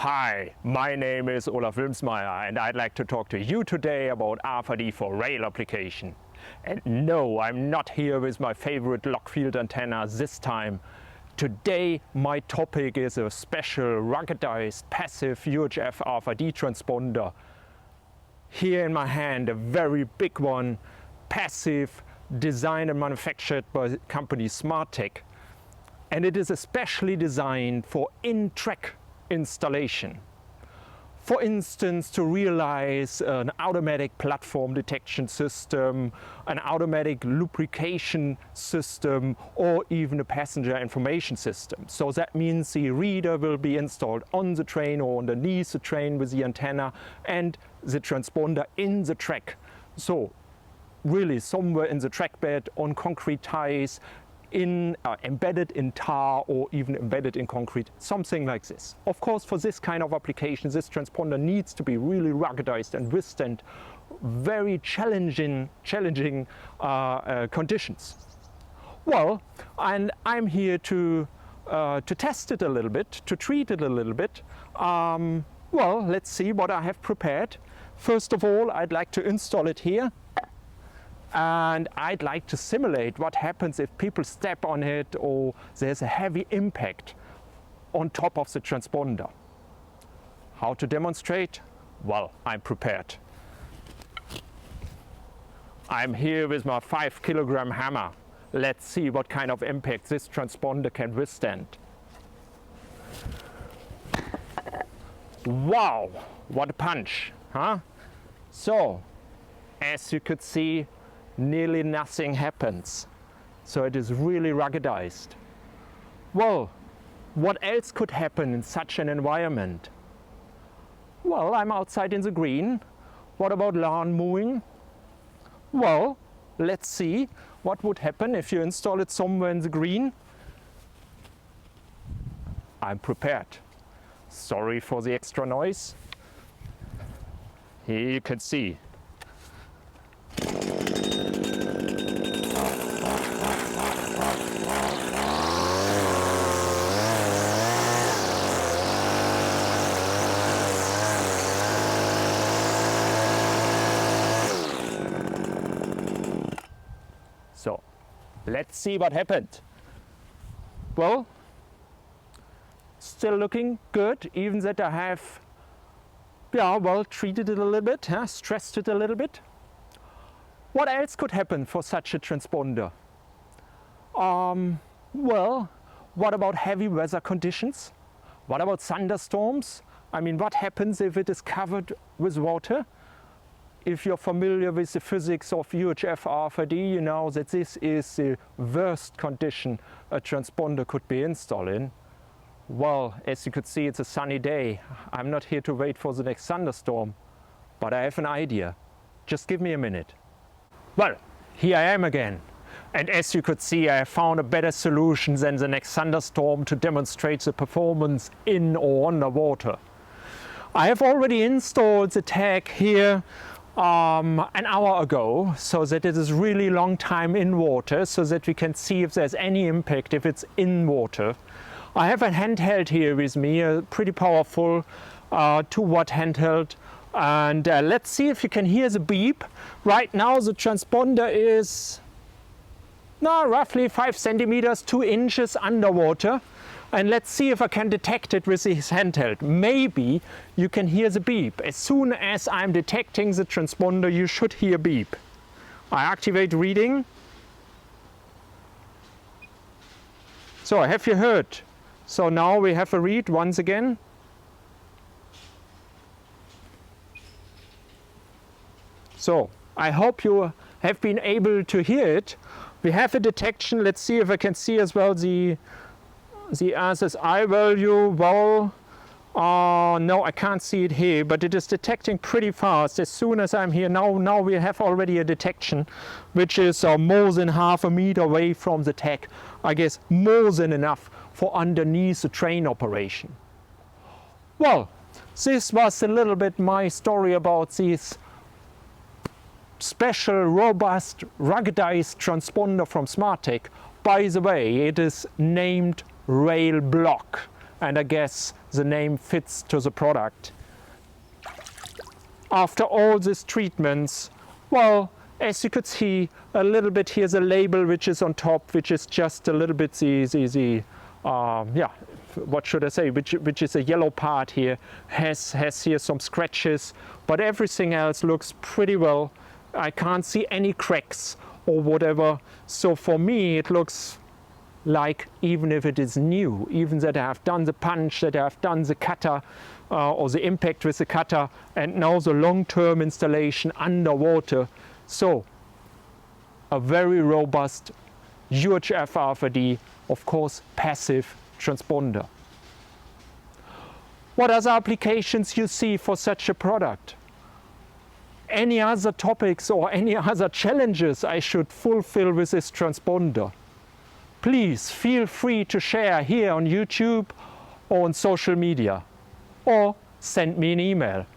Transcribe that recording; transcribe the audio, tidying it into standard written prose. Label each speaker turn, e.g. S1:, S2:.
S1: Hi, my name is Olaf Wilmsmeyer and I'd like to talk to you today about RFID for rail application. And no, I'm not here with my favorite lock field antenna this time. Today my topic is a special ruggedized passive UHF RFID transponder. Here in my hand, a very big one, passive, designed and manufactured by the company SmartTech. And it is especially designed for in-track installation. For instance, to realize an automatic platform detection system, an automatic lubrication system, or even a passenger information system. So that means the reader will be installed on the train or underneath the train with the antenna and the transponder in the track. So really somewhere in the track bed, on concrete ties, embedded in tar or even embedded in concrete, something like this. Of course, for this kind of application, this transponder needs to be really ruggedized and withstand very challenging conditions. Well, and I'm here to test it a little bit, to treat it a little bit. Well, let's see what I have prepared. First of all, I'd like to install it here. And I'd like to simulate what happens if people step on it or there's a heavy impact on top of the transponder. How to demonstrate? Well, I'm prepared. I'm here with my 5-kilogram hammer. Let's see what kind of impact this transponder can withstand. Wow, what a punch, huh? So, as you could see, nearly nothing happens. So it is really ruggedized. Well, what else could happen in such an environment? Well, I'm outside in the green. What about lawn mowing? Well, let's see what would happen if you install it somewhere in the green. I'm prepared. Sorry for the extra noise. Here you can see. So, let's see what happened. Well, still looking good, even that I have, treated it a little bit, stressed it a little bit. What else could happen for such a transponder? Well, what about heavy weather conditions? What about thunderstorms? I mean, what happens if it is covered with water? If you're familiar with the physics of UHF RFID, you know that this is the worst condition a transponder could be installed in. Well, as you could see, it's a sunny day. I'm not here to wait for the next thunderstorm, but I have an idea. Just give me a minute. Well, here I am again. And as you could see, I have found a better solution than the next thunderstorm to demonstrate the performance in or underwater. I have already installed the tag here an hour ago, so that it is really long time in water, so that we can see if there's any impact if it's in water. I have a handheld here with me, a pretty powerful 2-watt handheld, and let's see if you can hear the beep. Right now the transponder is roughly 5 centimeters, 2 inches underwater. And let's see if I can detect it with this handheld. Maybe you can hear the beep. As soon as I'm detecting the transponder, you should hear beep. I activate reading. So have you heard? So now we have a read once again. So I hope you have been able to hear it. We have a detection. Let's see if I can see as well the RSSI value. Well, no, I can't see it here, but it is detecting pretty fast. As soon as I'm here, now we have already a detection, which is more than half a meter away from the tag. I guess more than enough for underneath the train operation. Well, this was a little bit my story about this special, robust, ruggedized transponder from SmartTech. By the way, it is named Rail Block. and I guess the name fits to the product. After all these treatments, well, as you could see a little bit, here's a label which is on top, which is just a little bit what should I say, which is a yellow part here, has here some scratches, but everything else looks pretty well. I can't see any cracks or whatever, so for me it looks like, even if it is new, even that I have done the punch, that I have done the cutter or the impact with the cutter, and now the long-term installation underwater. So a very robust UHF RFID, of course passive transponder. What other applications you see for such a product? Any other topics or any other challenges I should fulfill with this transponder? Please feel free to share here on YouTube or on social media, or send me an email.